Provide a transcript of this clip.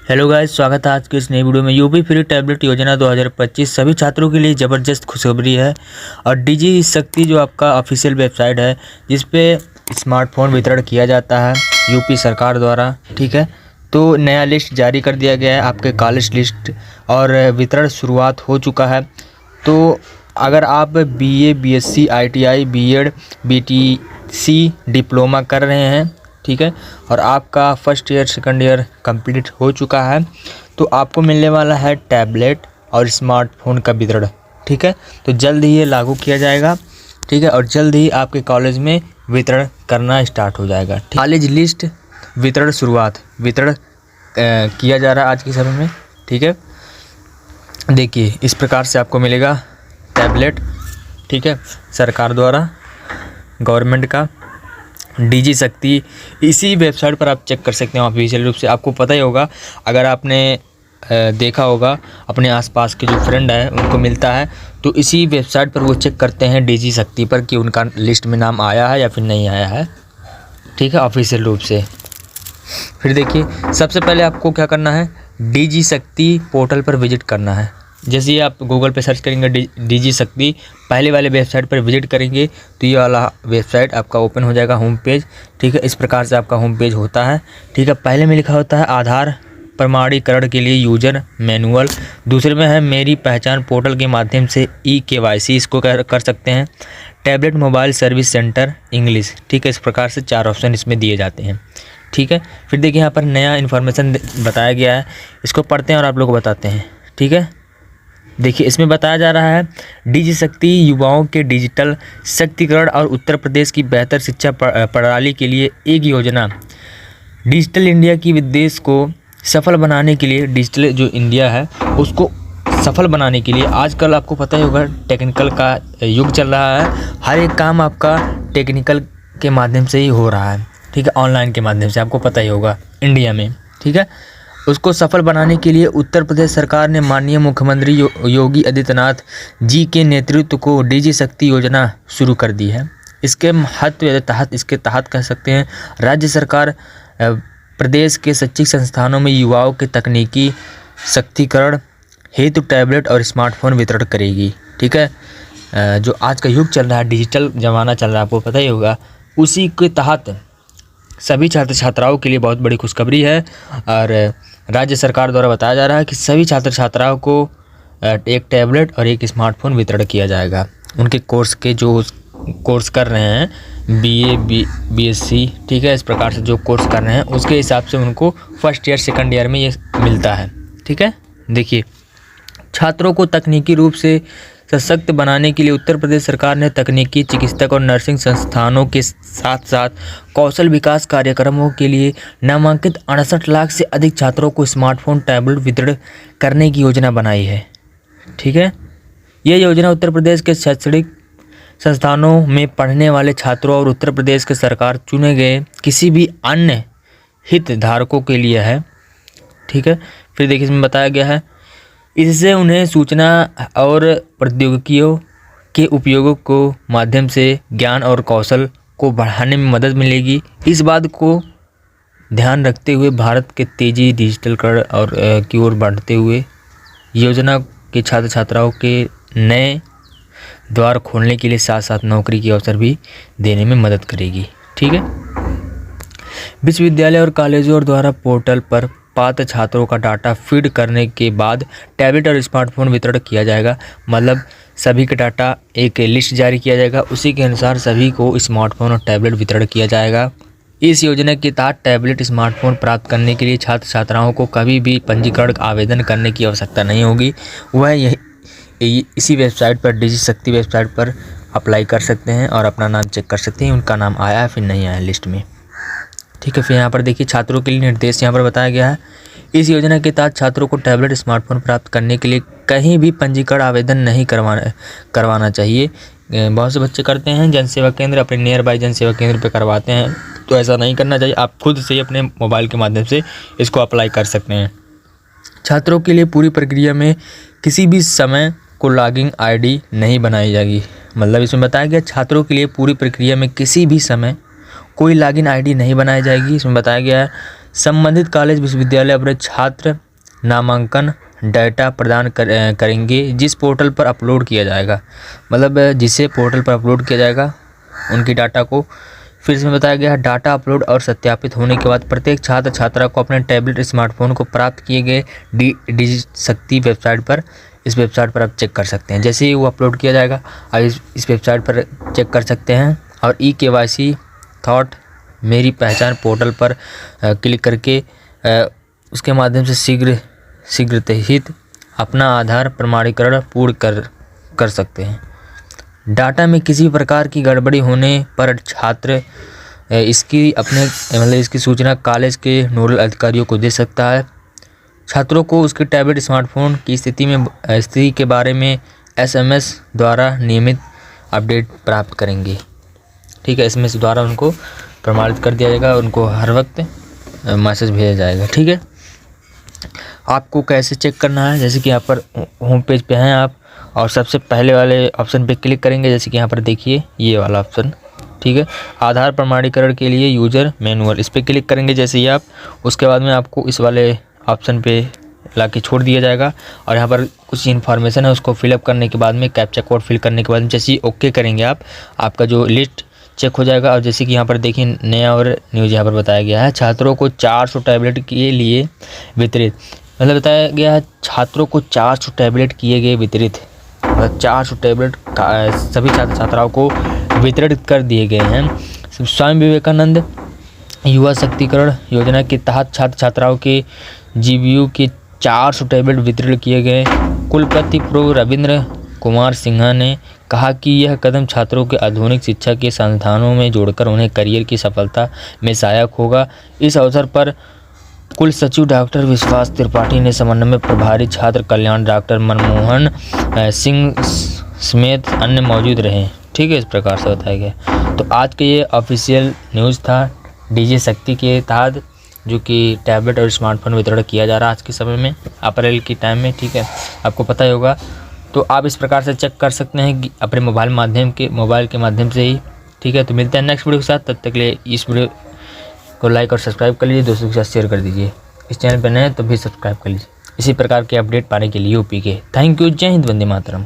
Hello guys, स्वागत है आज के इस नई वीडियो में। यूपी फ्री टैबलेट योजना 2025 सभी छात्रों के लिए ज़बरदस्त खुशखबरी है। और डिजी शक्ति जो आपका ऑफिशियल वेबसाइट है जिस पे स्मार्टफोन वितरण किया जाता है यूपी सरकार द्वारा, ठीक है। तो नया लिस्ट जारी कर दिया गया है, आपके कॉलेज लिस्ट, और वितरण शुरुआत हो चुका है। तो अगर आप BA, BSc, ITI, BEd, BTC diploma कर रहे हैं, ठीक है, और आपका first year second year complete हो चुका है, तो आपको मिलने वाला है टैबलेट और स्मार्टफोन का वितरण, ठीक है। तो जल्द ही ये लागू किया जाएगा, ठीक है, और जल्द ही आपके कॉलेज में वितरण करना स्टार्ट हो जाएगा। कॉलेज लिस्ट वितरण शुरुआत वितरण किया जा रहा है आज के समय में, ठीक है। देखिए, इस प्रकार से आपको मिलेगा टैबलेट, ठीक है, सरकार द्वारा, गवर्नमेंट का, डिजी शक्ति। इसी वेबसाइट पर आप चेक कर सकते हैं ऑफिशियल रूप से। आपको पता ही होगा, अगर आपने देखा होगा अपने आसपास के जो फ्रेंड है उनको मिलता है, तो इसी वेबसाइट पर वो चेक करते हैं डिजी शक्ति पर कि उनका लिस्ट में नाम आया है या फिर नहीं आया है, ठीक है, ऑफिशियल रूप से। फिर देखिए, सबसे पहले आपको क्या करना है, डिजी शक्ति पोर्टल पर विजिट करना है। जैसे ही आप गूगल पे सर्च करेंगे डिजी शक्ति, पहले वाले वेबसाइट पर विजिट करेंगे तो ये वाला वेबसाइट आपका ओपन हो जाएगा, होम पेज, ठीक है। इस प्रकार से आपका होम पेज होता है, ठीक है। पहले में लिखा होता है आधार प्रमाणीकरण के लिए यूजर मैनुअल, दूसरे में है मेरी पहचान पोर्टल के माध्यम से KYC, इसको कर सकते हैं। Tablet mobile service centre English, ठीक है। इस प्रकार से 4 ऑप्शन इसमें दिए जाते हैं, ठीक है। फिर देखिए, यहाँ पर नया इन्फॉर्मेशन बताया गया है, इसको पढ़ते हैं और आप लोग को बताते हैं, ठीक है। देखिए, इसमें बताया जा रहा है डिजी शक्ति युवाओं के डिजिटल शक्तिकरण और उत्तर प्रदेश की बेहतर शिक्षा प्रणाली के लिए एक योजना। डिजिटल इंडिया की उद्देश्य को सफल बनाने के लिए, डिजिटल जो इंडिया है उसको सफल बनाने के लिए, आजकल आपको पता ही होगा टेक्निकल का युग चल रहा है। हर एक काम आपका टेक्निकल के माध्यम से ही हो रहा है, ठीक है, ऑनलाइन के माध्यम से, आपको पता ही होगा इंडिया में, ठीक है। उसको सफल बनाने के लिए उत्तर प्रदेश सरकार ने माननीय मुख्यमंत्री योगी आदित्यनाथ जी के नेतृत्व को डिजी शक्ति योजना शुरू कर दी है। इसके तहत कह सकते हैं राज्य सरकार प्रदेश के शैक्षिक संस्थानों में युवाओं के तकनीकी शक्तिकरण हेतु टैबलेट और स्मार्टफोन वितरण करेगी, ठीक है। जो आज का युग चल रहा है, डिजिटल ज़माना चल रहा है, आपको पता ही होगा, उसी के तहत सभी छात्र छात्राओं के लिए बहुत बड़ी खुशखबरी है। और राज्य सरकार द्वारा बताया जा रहा है कि सभी छात्र छात्राओं को एक टैबलेट और एक स्मार्टफोन वितरण किया जाएगा। उनके कोर्स के जो कोर्स कर रहे हैं, BA, BSc, ठीक है, इस प्रकार से जो कोर्स कर रहे हैं उसके हिसाब से उनको फर्स्ट ईयर सेकंड ईयर में ये मिलता है, ठीक है। देखिए, छात्रों को तकनीकी रूप से सशक्त बनाने के लिए उत्तर प्रदेश सरकार ने तकनीकी, चिकित्सक और नर्सिंग संस्थानों के साथ साथ कौशल विकास कार्यक्रमों के लिए नामांकित 68 लाख से अधिक छात्रों को स्मार्टफोन टैबलेट वितरण करने की योजना बनाई है, ठीक है। यह योजना उत्तर प्रदेश के शैक्षणिक संस्थानों में पढ़ने वाले छात्रों और उत्तर प्रदेश के सरकार चुने गए किसी भी अन्य हितधारकों के लिए है, ठीक है। फिर देखिए, इसमें बताया गया है इससे उन्हें सूचना और प्रौद्योगिकियों के उपयोगों को माध्यम से ज्ञान और कौशल को बढ़ाने में मदद मिलेगी। इस बात को ध्यान रखते हुए भारत के तेजी डिजिटलीकरण और की ओर बढ़ते हुए योजना के छात्र छात्राओं के नए द्वार खोलने के लिए साथ साथ नौकरी के अवसर भी देने में मदद करेगी, ठीक है। विश्वविद्यालय और कॉलेजों द्वारा पोर्टल पर पात्र छात्रों का डाटा फीड करने के बाद टैबलेट और स्मार्टफोन वितरण किया जाएगा। मतलब सभी का डाटा, एक लिस्ट जारी किया जाएगा, उसी के अनुसार सभी को स्मार्टफोन और टैबलेट वितरण किया जाएगा। इस योजना के तहत टैबलेट स्मार्टफोन प्राप्त करने के लिए छात्र छात्राओं को कभी भी पंजीकरण आवेदन करने की आवश्यकता नहीं होगी। वह इसी वेबसाइट पर, डिजी शक्ति वेबसाइट पर अप्लाई कर सकते हैं और अपना नाम चेक कर सकते हैं, उनका नाम आया है फिर नहीं आया लिस्ट में, ठीक है। फिर यहाँ पर देखिए, छात्रों के लिए निर्देश यहाँ पर बताया गया है। इस योजना के तहत छात्रों को टैबलेट स्मार्टफोन प्राप्त करने के लिए कहीं भी पंजीकरण आवेदन नहीं करवाना चाहिए। बहुत से बच्चे करते हैं, जनसेवा केंद्र, अपने नियर बाई जनसेवा केंद्र पे करवाते हैं, तो ऐसा नहीं करना चाहिए। आप खुद से ही अपने मोबाइल के माध्यम से इसको अप्लाई कर सकते हैं। छात्रों के लिए पूरी प्रक्रिया में किसी भी समय को लॉगिन ID नहीं बनाई जाएगी। मतलब इसमें बताया गया, छात्रों के लिए पूरी प्रक्रिया में किसी भी समय कोई लॉगिन ID नहीं बनाई जाएगी। इसमें बताया गया है संबंधित कॉलेज विश्वविद्यालय अपने छात्र नामांकन डाटा प्रदान करेंगे जिस पोर्टल पर अपलोड किया जाएगा। मतलब जिसे पोर्टल पर अपलोड किया जाएगा उनकी डाटा को फिर इसमें बताया गया है, डाटा अपलोड और सत्यापित होने के बाद प्रत्येक छात्र छात्रा को अपने टैबलेट स्मार्टफोन को प्राप्त किए गए डिजिशक्ति वेबसाइट पर, इस वेबसाइट पर आप चेक कर सकते हैं। जैसे ही वो अपलोड किया जाएगा आप इस वेबसाइट पर चेक कर सकते हैं और KYC थॉट मेरी पहचान पोर्टल पर क्लिक करके उसके माध्यम से शीघ्रहित अपना आधार प्रमाणीकरण पूर्ण कर सकते हैं। डाटा में किसी प्रकार की गड़बड़ी होने पर छात्र इसकी सूचना कॉलेज के नोडल अधिकारियों को दे सकता है। छात्रों को उसके टैबलेट स्मार्टफोन की स्थिति के बारे में SMS द्वारा नियमित अपडेट प्राप्त करेंगे। ठीक है, SMS द्वारा उनको प्रमाणित कर दिया जाएगा, उनको हर वक्त मैसेज भेजा जाएगा। ठीक है, आपको कैसे चेक करना है, जैसे कि यहाँ पर होम पेज पे हैं आप और सबसे पहले वाले ऑप्शन पे क्लिक करेंगे। जैसे कि यहाँ पर देखिए ये वाला ऑप्शन, ठीक है, आधार प्रमाणीकरण के लिए यूजर मैनुअल, इस पर क्लिक करेंगे जैसे ही आप, उसके बाद में आपको इस वाले ऑप्शन पे ला के छोड़ दिया जाएगा और यहाँ पर कुछ इन्फॉर्मेशन है उसको फिलअप करने के बाद में कैप्चा कोड फिल करने के बाद में जैसे ही ओके करेंगे आप, आपका जो लिस्ट चेक हो जाएगा। और जैसे कि यहाँ पर देखिए नया और न्यूज़ यहाँ पर बताया गया है, छात्रों को 400 टैबलेट के लिए वितरित, मतलब बताया गया है छात्रों को 400 टैबलेट किए गए वितरित, मतलब 400 टैबलेट सभी छात्र छात्राओं को वितरित कर दिए गए हैं। स्वामी विवेकानंद युवा शक्तिकरण योजना के तहत छात्र छात्राओं के GBU के 400 टैबलेट वितरित किए गए। कुलपति प्रो रविंद्र कुमार सिन्हा ने कहा कि यह कदम छात्रों के आधुनिक शिक्षा के संस्थानों में जोड़कर उन्हें करियर की सफलता में सहायक होगा। इस अवसर पर कुल सचिव डॉक्टर विश्वास त्रिपाठी ने समन्वय प्रभारी छात्र कल्याण डॉक्टर मनमोहन सिंह समेत अन्य मौजूद रहे। ठीक है, इस प्रकार से बताया गया। तो आज के ये ऑफिशियल न्यूज़ था डिजिशक्ति के तहत, जो कि टैबलेट और स्मार्टफोन वितरण किया जा रहा है आज के समय में, अप्रैल की टाइम में। ठीक है, आपको पता ही होगा। तो आप इस प्रकार से चेक कर सकते हैं कि अपने मोबाइल के माध्यम से ही। ठीक है, तो मिलते हैं नेक्स्ट वीडियो के साथ, तब तक के लिए इस वीडियो को लाइक और सब्सक्राइब कर लीजिए, दोस्तों के साथ शेयर कर दीजिए। इस चैनल पर नए हैं तो भी सब्सक्राइब कर लीजिए इसी प्रकार के अपडेट पाने के लिए यूपी के। थैंक यू, जय हिंद, वंदे मातरम।